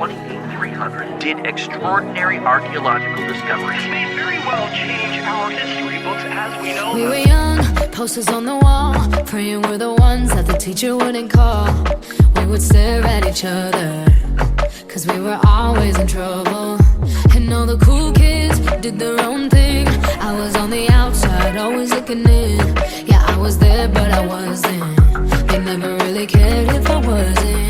2300 did extraordinary archaeological discoveries. This may very well change our history books as we know We them. were young, posters on the wall, praying we're the ones that the teacher wouldn't call. We would stare at each other, cause we were always in trouble. And all the cool kids did their own thing. I was on the outside, always looking in. Yeah, I was there, but I wasn't. They never really cared if I wasn't.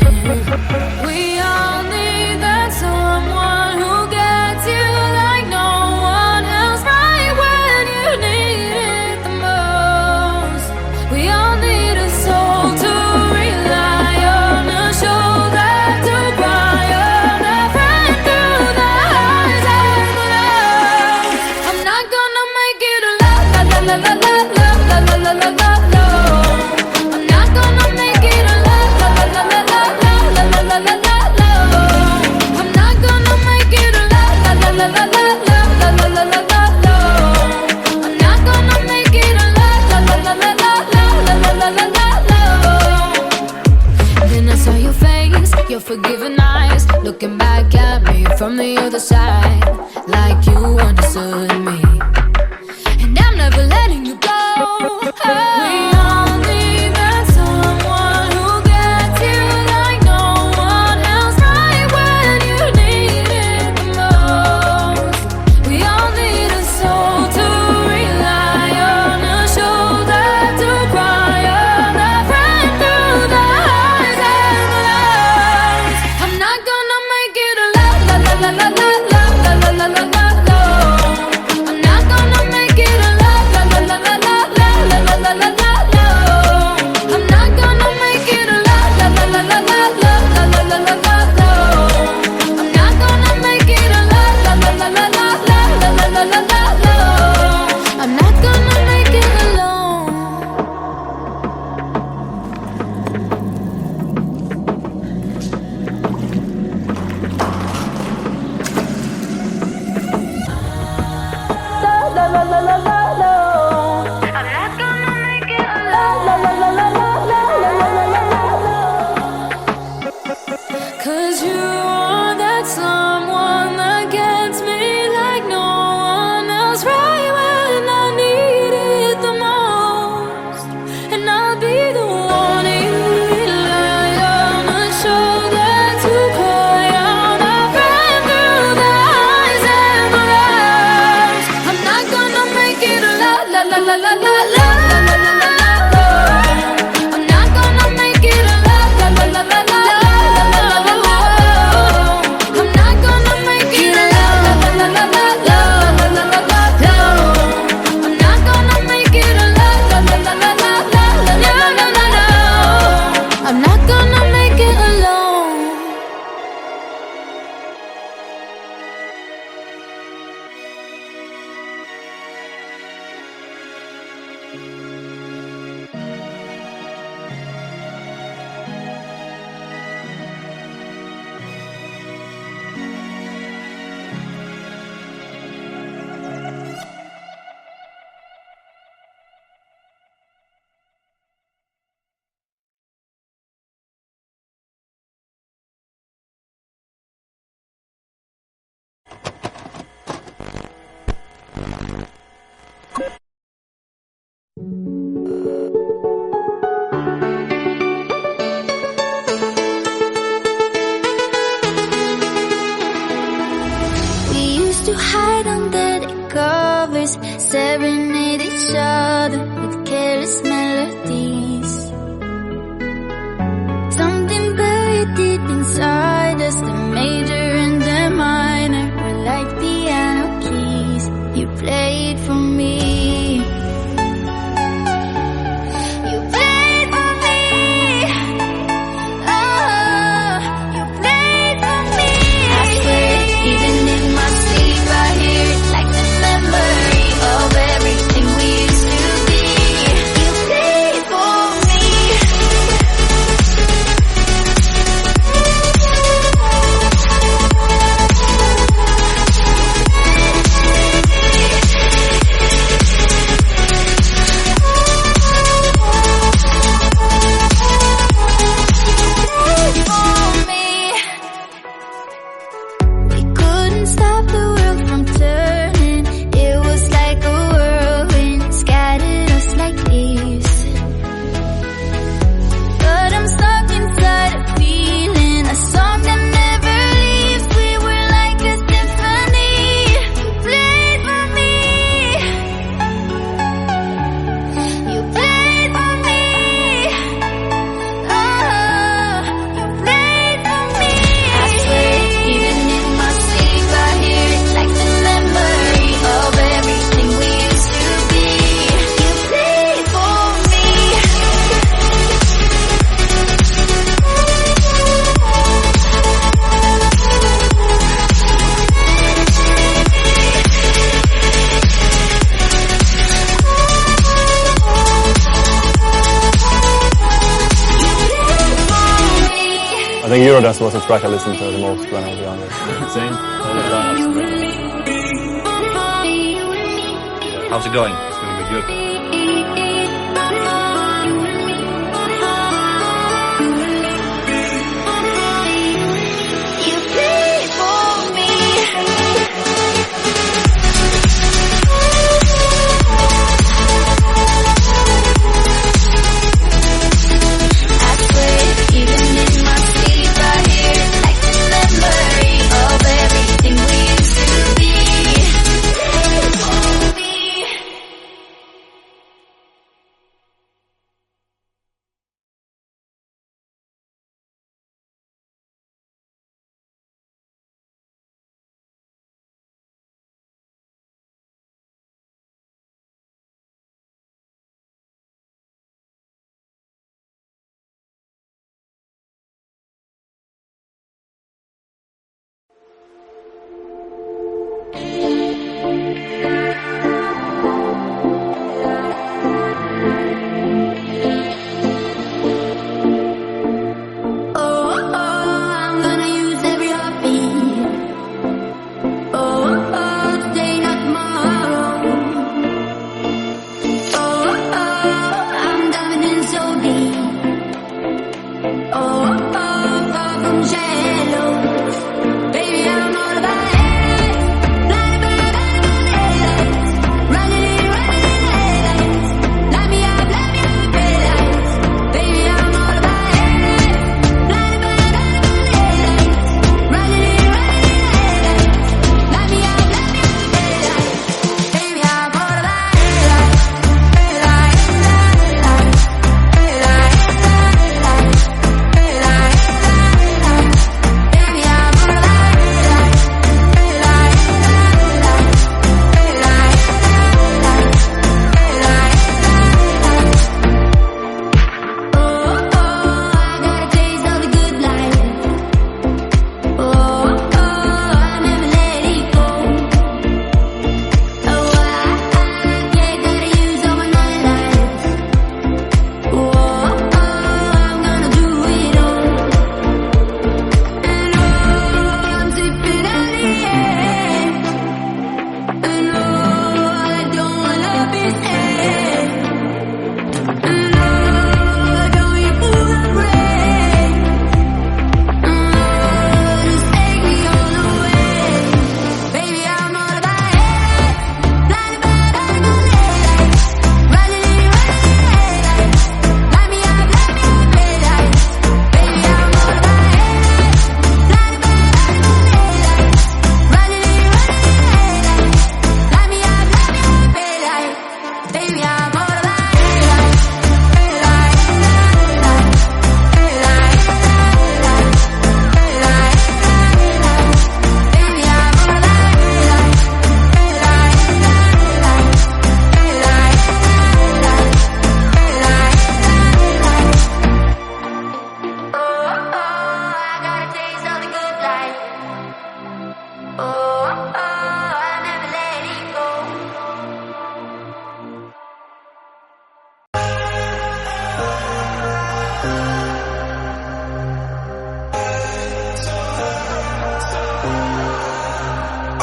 We all need that someone who gets you like no one else, right when you need it the most. We all need a soul to rely on, a shoulder to cry on, a friend through the highs and the lows. I'm not gonna make it alone, la la la la la la la la la la la. I'm not gonna make it alone, la la la la la la la la la la la. I'm not gonna make it alone, la la la la la la la la la la la. I'm not gonna make it alone, la la la la la la la la la la. Then I saw your face, your forgiving eyes, looking back at me from the other side, like you understood me. And I'm never letting you go. We all need that someone who gets you like no one else, right when you need it the most. We all need a soul to rely on, a shoulder to cry on, a friend through the highs and the lows. I'm not gonna make it alone, la la la la la la la la la la la. I'm not gonna make it alone, la la la la la la la la la la la. I'm not gonna make it alone, la la la la la la la la la la la. I'm not gonna make it alone, la la la la la la la la la la. I'm not gonna make it alone. La la la la la la. I'm not gonna make it alone. La la la la la la la la la la. 'Cause you are that someone that gets me like no one else, right when I need it the most. And I'll be the one you rely on, a shoulder to cry on, a friend through the highs and the lows. I'm not gonna make it alone, la la la la la la la la la la la. I'm not gonna make it alone, la la la la la la la la la la. I'm not gonna make it alone, la la la la la la la la la la. I'm not gonna make it alone, la la la la la la la la la la. I'm not gonna make it alone. We used to hide under the covers, serenade each other with careless melodies. Something buried deep inside us, the major and the minor were like piano keys. You played for me. You played for me. Oh, you played for me. I swear, even in my sleep, I hear it like the memory of everything we used to be. You played for me. think Eurodance was the track I listened to the most when I was younger. Same. How's it going? It's gonna be good. You pray for me. I swear, even in my sleep, I hear like the memory of everything we used to be. Pray for me. I'm gonna use every heartbeat. Today, not tomorrow. I'm diving in so deep. Far from shallows. Baby, I'm all about headlights. Blinded by headlights. Running in headlights. Light me up, headlights. Baby, I'm all about headlights. Blinded by headlights. Running in headlights. Light me up, headlights. Baby, I'm all about headlights. Headlights, headlights, headlights, headlights, headlights, headlights. Baby, I'm all about headlights. Headlights, headlights, headlights, headlights, headlights. I got a taste of the good life. I never let it go. I gotta use all my life. I'm gonna do it all. And I'm sipping on the end. And I don't wanna be sad. And don't you pull the brake. Just take me all the way. Baby, I'm all about headlights. Blinded by headlights. Running in headlights. Light me up, headlights. Baby, I'm all about headlights. Blinded by headlights. Running in headlights. Light me up, headlights. Baby, I'm all about headlights. Headlights, headlights, headlights, headlights, headlights, headlights. Baby, I'm all about headlights. Headlights, headlights, headlights, headlights, headlights. I got a taste of the good life. I never let it go.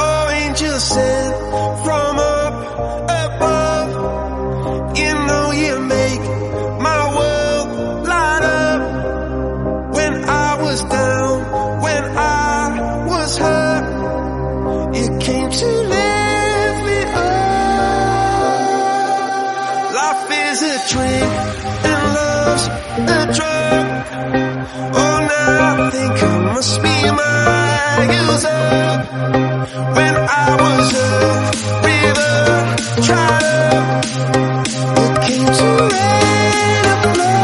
Oh, angels sent from up above. You know you make my world light up. When I was down, when I was hurt, you came to lift me up. Life is a drink and love's a drug. Oh, now I think I must be my user. When I was a river dried up, you came to let it flow.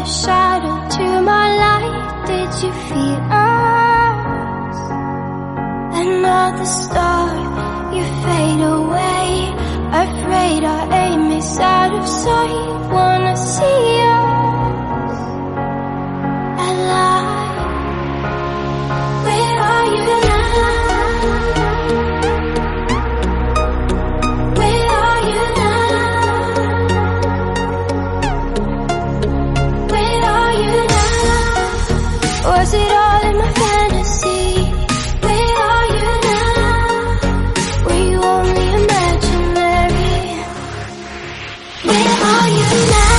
another shadow to my light. Did you feel us? Another star, you fade away. Afraid our aim is out of sight. Wanna see us alive. Where are you now? Where are you now? Where are you now? Was it all in my fantasy? Where are you now? Were you only imaginary? Where are you now?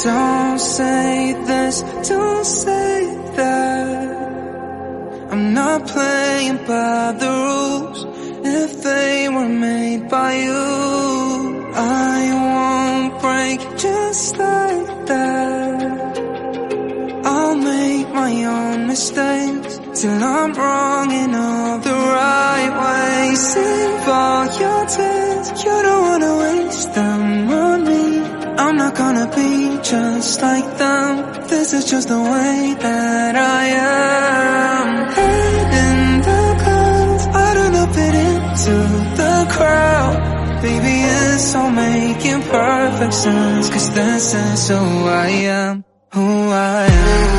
Don't say this, don't say that. I'm not playing by the rules. If they were made by you, I won't break just like that. I'll make my own mistakes till I'm wrong in all the right ways. Save all your tears, you don't wanna waste them on me. I'm not gonna be just like them. This is just the way that I am. Head in the clouds, I don't know, fit into the crowd. Baby, it's all making perfect sense, 'cause this is who I am, who I am.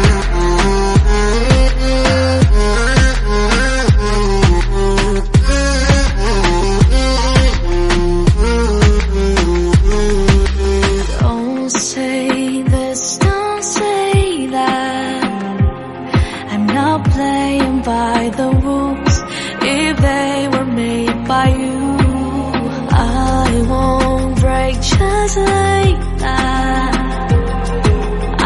By the rules, if they were made by you, I won't break just like that.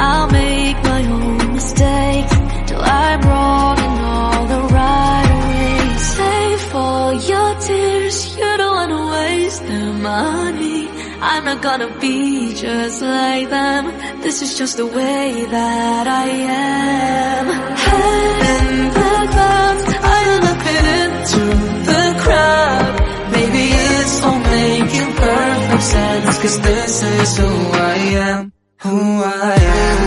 I'll make my own mistakes till I'm wrong in all the right ways. Save all your tears, you don't wanna waste them on me. I'm not gonna be just like them. This is just the way that I am. Head in the clouds, I don't fit into the crowd. Maybe it's all making perfect sense, 'cause this is who I am, who I am.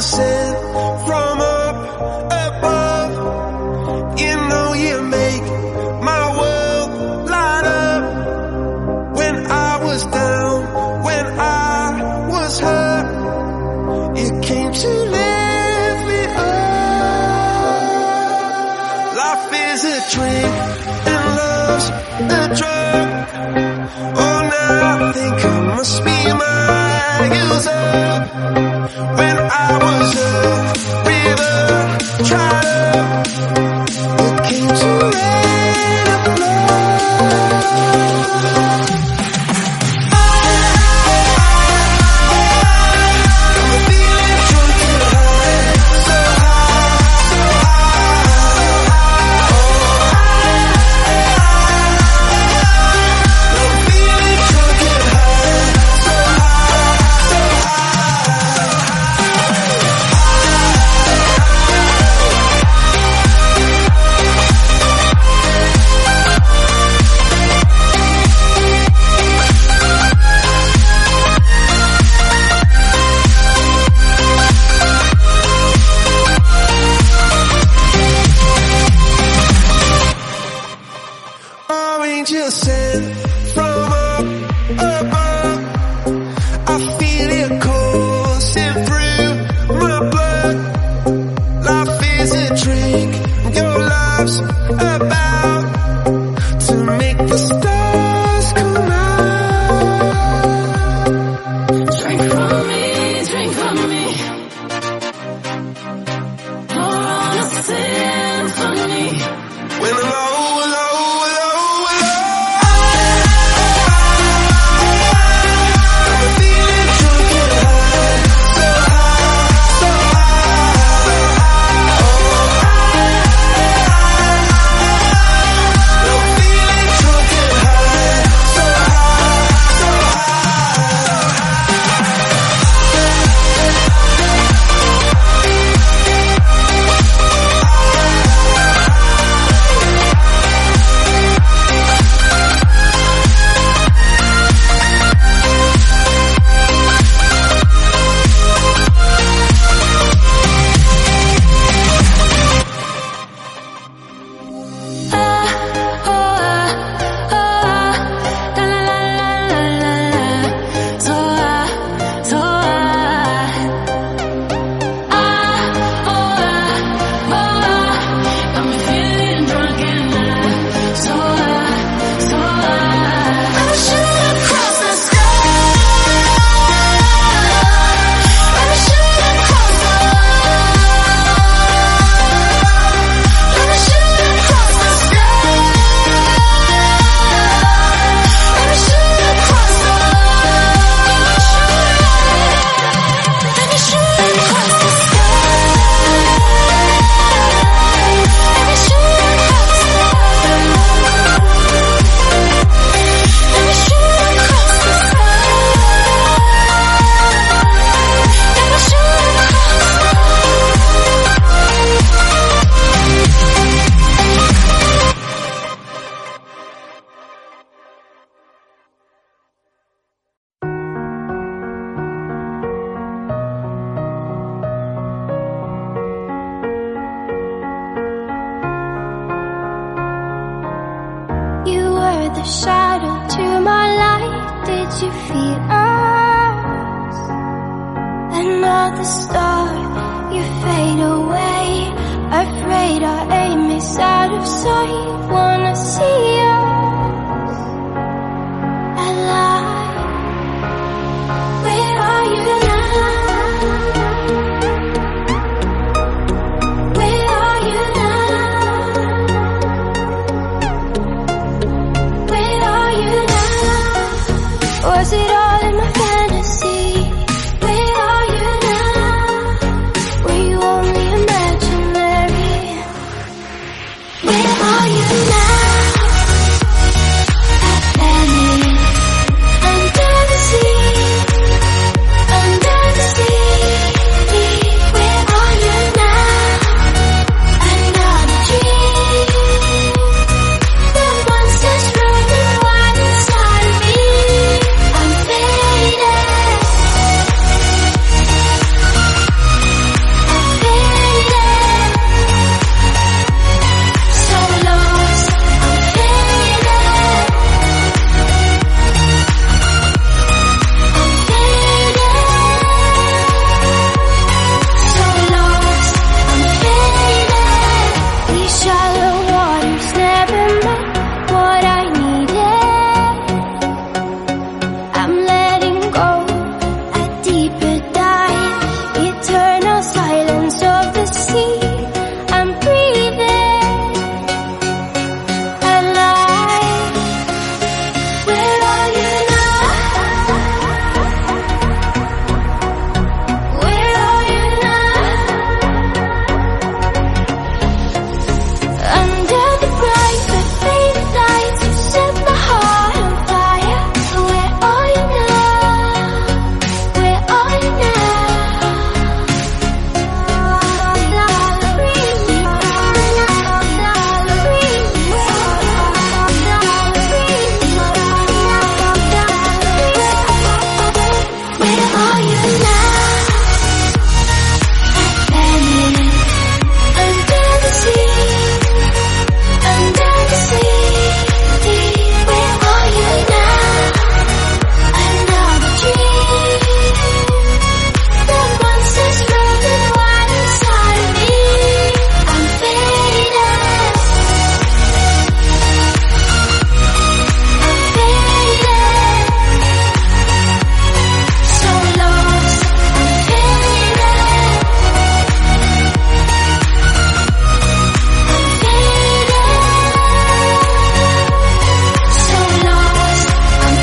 Sent from up above, you know you make my world light up. When I was down, when I was hurt, you came to lift me up. Life is a drink and love's a drug. Oh, now I think I must be my user. When I was a river, tried up, it came to rain of love. I'm feeling drunk and high, so high, so high. I'm feeling drunk and high, so high, so high. were the shadow to my light. Did you feel us? Another star, you fade away. Afraid our aim is out of sight. Wanna see us alive. Where are you now? Where are you now? Where are you now? Was it all in my fantasy? Where are you now? Were you only imaginary? Where are you now? Under the sea, under the sea. Where are you now? Another dream. The monsters running wild inside of me. I'm faded. I'm faded. So lost. I'm faded. I'm faded. So lost. I'm faded. These shallow waters never met what I needed. I'm letting go a deeper dive. Eternal silence of the sea. I'm breathing alive. Where are you now? Where are you now? Under the bright but faded lights, you set my heart on fire. Where are you now? Where are you Where are you now? Under the sea, under the sea. Where are you now? Another dream. The monsters running wild inside of me. I'm faded. I'm faded. So lost. I'm faded. I'm faded. So lost. I'm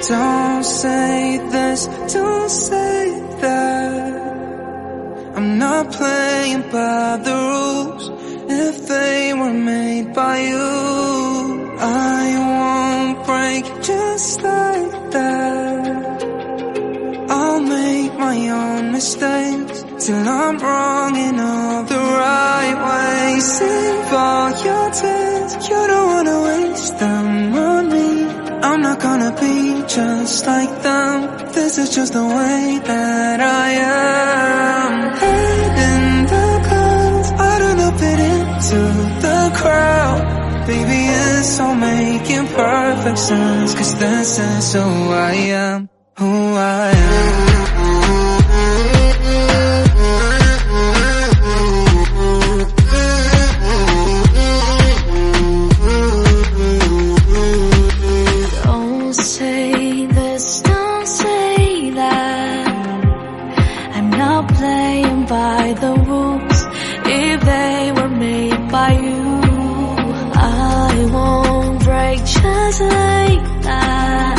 Don't say this, don't say that. I'm not playing by the rules. If they were made by you, I won't break just like that. I'll make my own mistakes till I'm wrong in all the right ways. Save all your tears, you don't wanna waste them on me. I'm not gonna be just like them. This is just the way that I am. Head in the clouds, I don't know fit into the crowd. Baby, it's all making perfect sense, 'cause this is who I am, who I am. Don't say this, don't say that. I'm not playing by the rules. If they were made by you, I won't break just like that.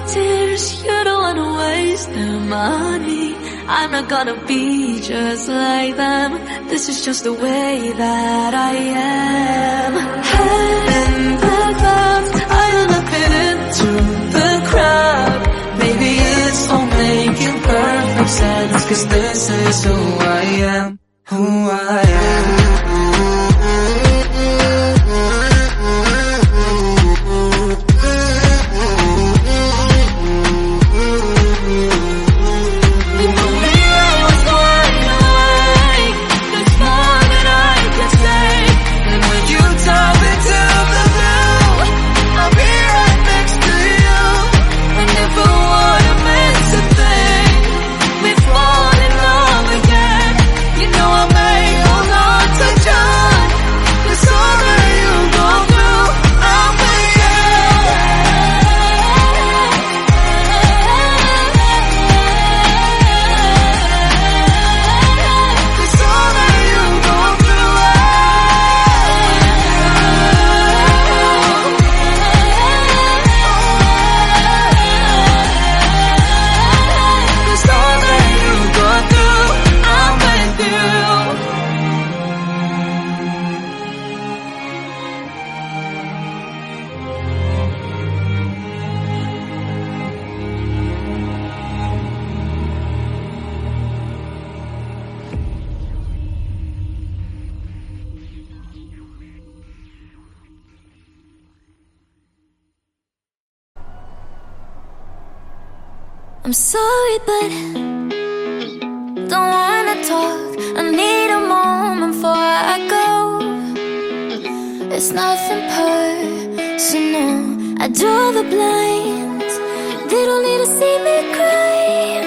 tears, you don't wanna waste them on me. I'm not gonna be just like them. This is just the way that I am. Head in the clouds, I don't look into the crowd. Maybe it's all making perfect sense, 'cause this is who I am, who I am. I'm sorry, but don't wanna talk. I need a moment before I go. It's nothing personal. I draw the blinds. They don't need to see me cry,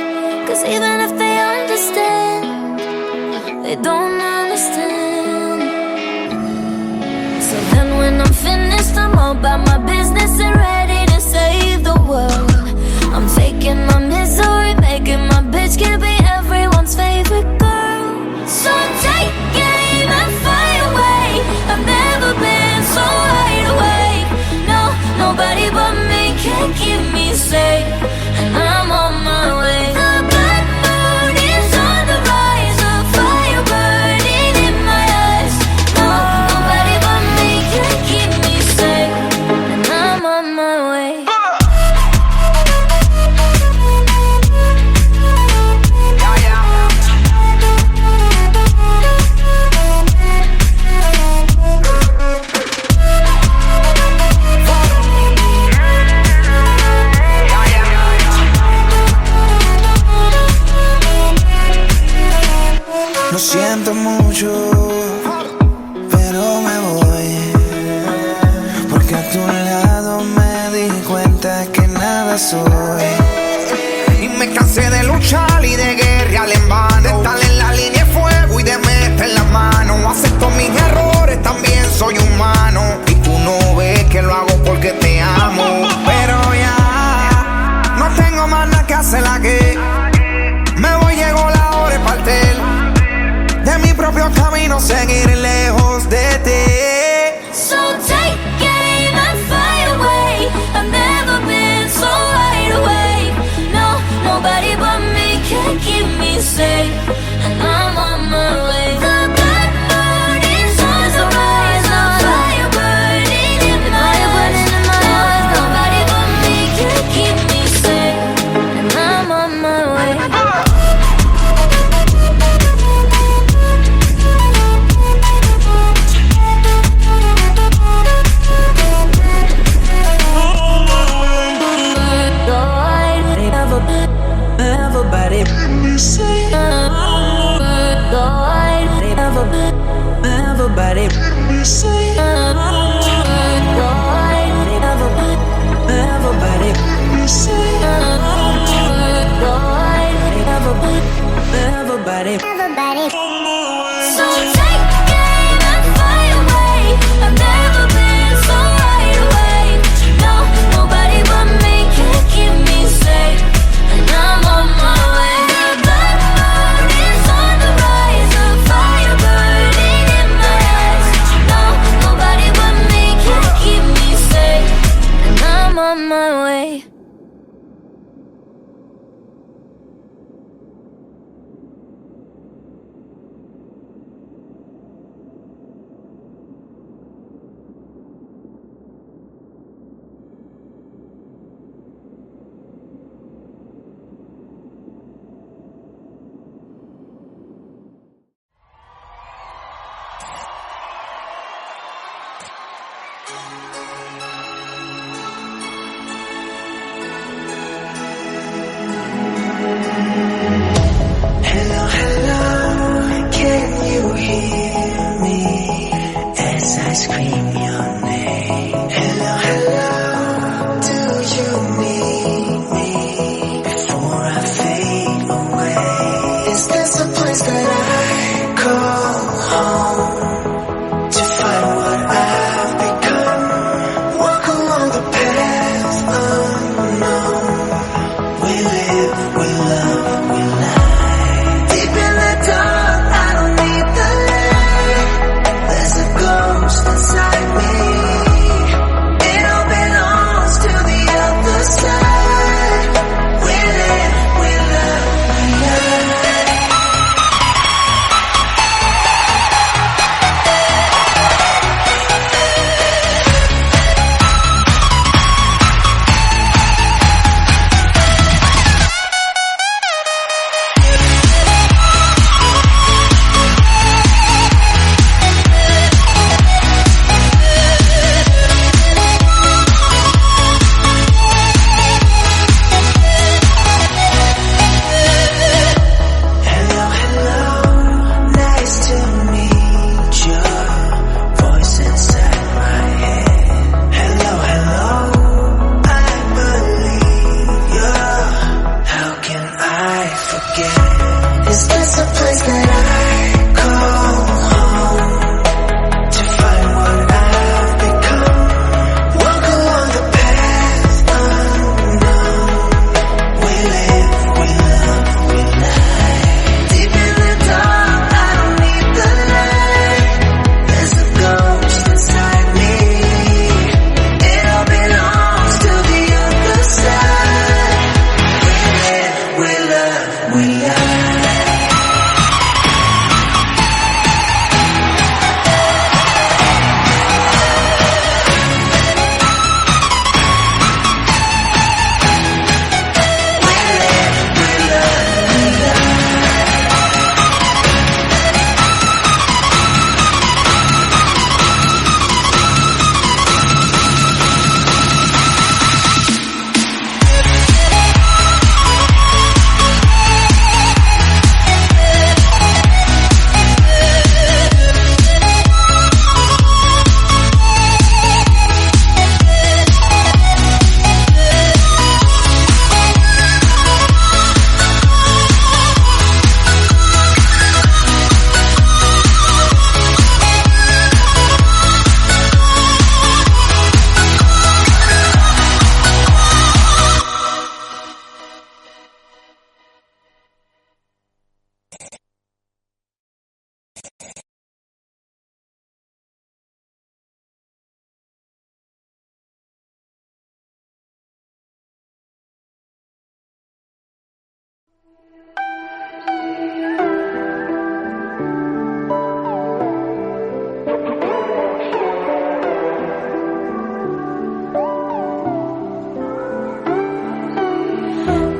'cause even if they understand, they don't understand. So then when I'm finished, I'm all about my business and ready to save the world. I'm faking my misery, making my bitch can be everyone's favorite girl. So take aim and fire away. I've never been so wide awake. No, nobody but me can keep me safe, and I'm on my way. The bad mood is on the rise, a fire burning in my eyes. No, nobody but me can keep me safe, and I'm on my way. Lo siento mucho, pero me voy, porque a tu lado me di cuenta que nada soy. Y me cansé de luchar y de guerrear en vano, de estar en la línea de fuego y de meter la mano. Acepto mis errores, también soy humano, y tú no ves que lo hago porque te amo. Pero ya no tengo más nada que hacer aquí. Me voy, llegó la hora de partir de mi propio camino, seguir lejos de ti. So take aim and fire away. I've never been so wide awake. No, nobody but me can keep me safe, and I'm on my way. The bad mood is on the rise, a fire burning in my eyes. Nobody but me can keep me safe, and I'm on my way. Everybody, everybody, everybody, everybody. So take aim and fly away. I've never been so wide awake. No, nobody but me can keep me safe, and I'm on my way. The black moon is on the rise, a fire burning in my eyes. No, nobody but me can keep me safe, and I'm on my way.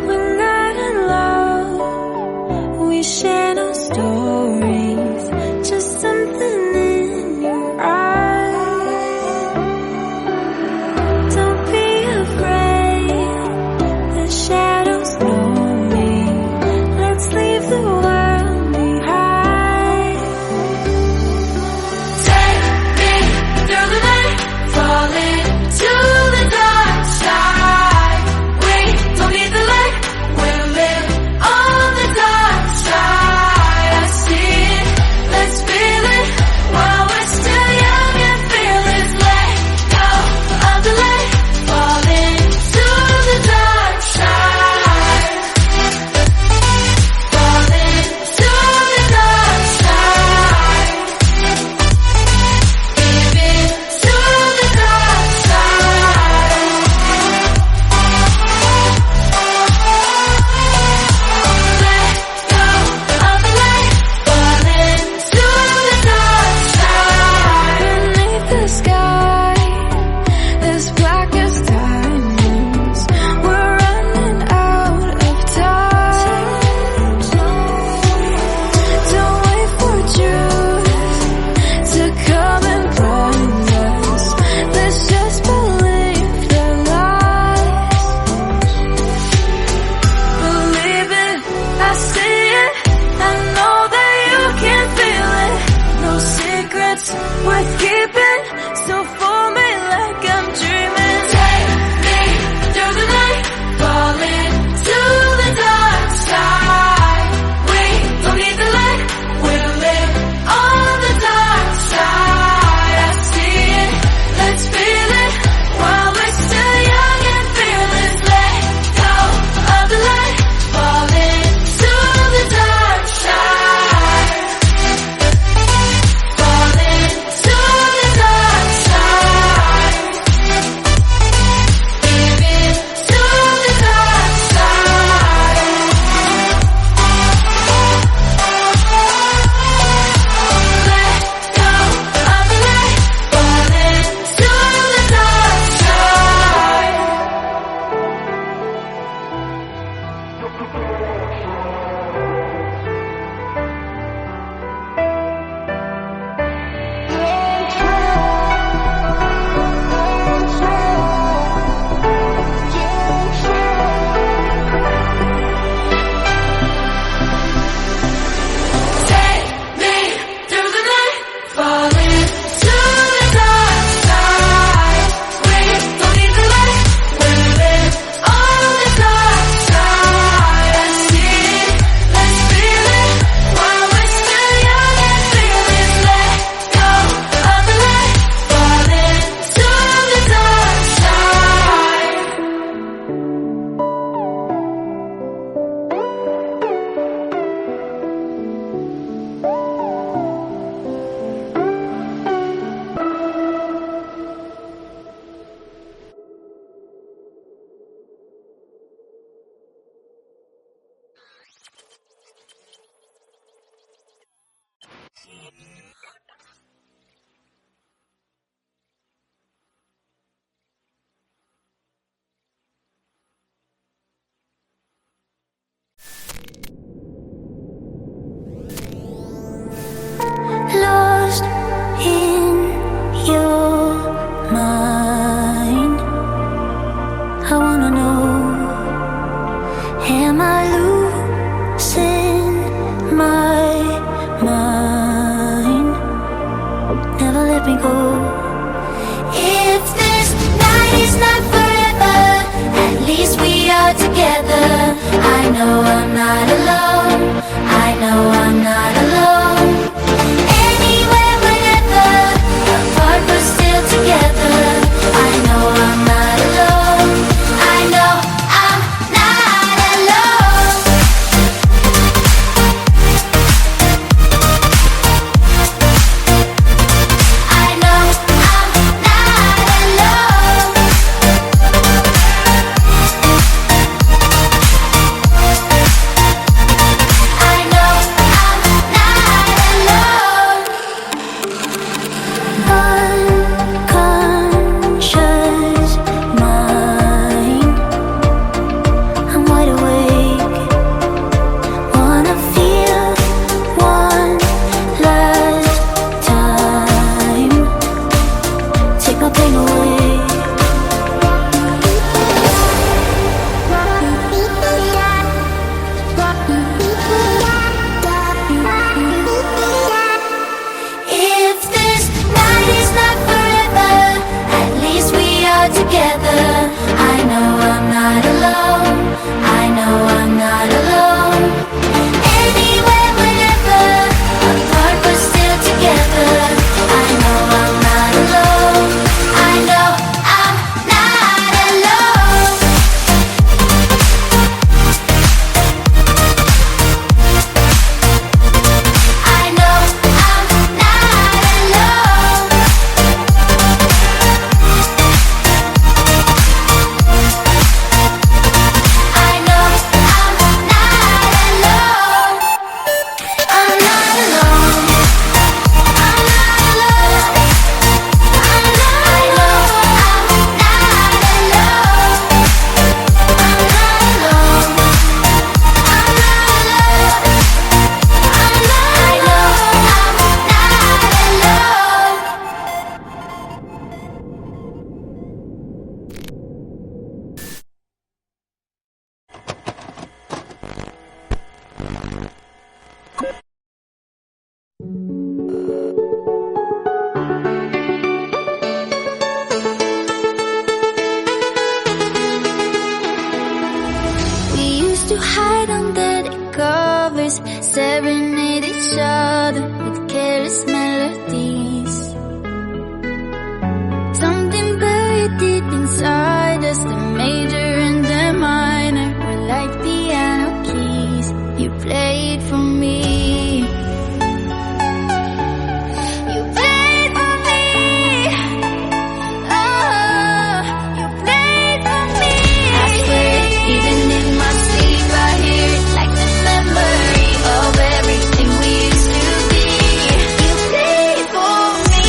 We're not in love, we share no stories, just something in your eyes. Don't be afraid, the shadows know me. Let's leave the world behind. Take me through the night, fall into the dark side. We don't need the light, we'll live on the dark side. I see it, let's feel it, while we're still young and fearless. Let go of the light, fall into the dark side. Fall into the dark side. Give in to the dark side. Let go of the light, fall into the dark side. Beneath the sky, as black as diamonds, we're running out of time. Don't wait for truth to come and blind us. Let's just believe the lies. Believe it, I see it, I know that you can feel it. No secrets worth keeping, so fool me like I'm dreaming. Take me through the night, fall into the dark side. We don't need the light, we'll live on the dark side. I see it, let's feel it, while we're still young and fearless. Let go of the light, fall into the dark side. Fall into the dark side. Give in to the dark side. Let go of the light, fall into the dark side. Take me through the night, fall into the dark side. We don't need the light, we'll live on the dark side. I see it, let's feel it, while we're still young and fearless. Let go of the light, fall into the dark side. Lost in your mind, I wanna know, am I losing my mind? Never let me go. If this night is not forever, at least we are together. I know I'm not alone, I know I'm not alone. Anywhere, whenever, apart but still together. I know I'm not alone, I know I'm not alone. I know I'm not alone. not alone. I know I'm not alone. Anywhere, whenever, apart but still together. I know I'm not alone. I know I'm not alone. I know I'm not alone. I know I'm not alone. I'm not alone. I'm not alone. I know I'm not alone. I'm not alone. I'm not alone. I know I'm not alone. We used to hide under the covers, serenade each other with careless melodies. Something buried deep inside us, the major and the minor were like piano keys. You played for me. You played for me. Oh, you played for me. I swear, even in my sleep, I hear it like the memory of everything we used to be. You played for me.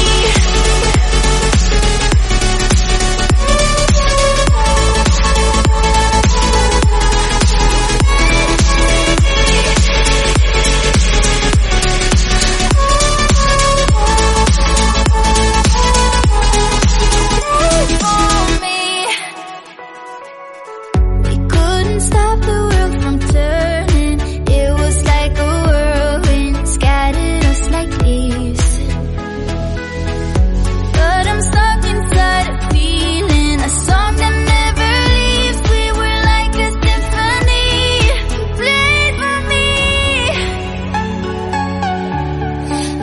We couldn't stop the world from turning. It was like a whirlwind, scattered us like leaves. But I'm stuck inside a feeling, a song that never leaves. We were like a symphony. You played for me.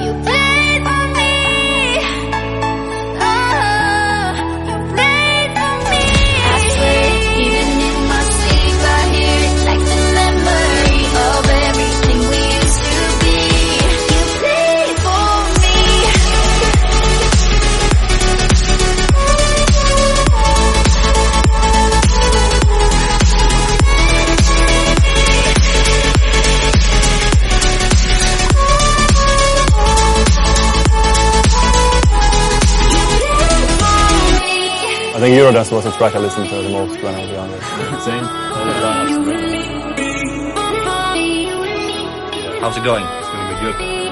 You played for me. Oh, you played for me. I swear, even in my sleep, I hear it like the memory of everything we used to be. You played for me. I think Eurodance was the track I listened to the most when I was younger. Same. How's it going? It's gonna be good.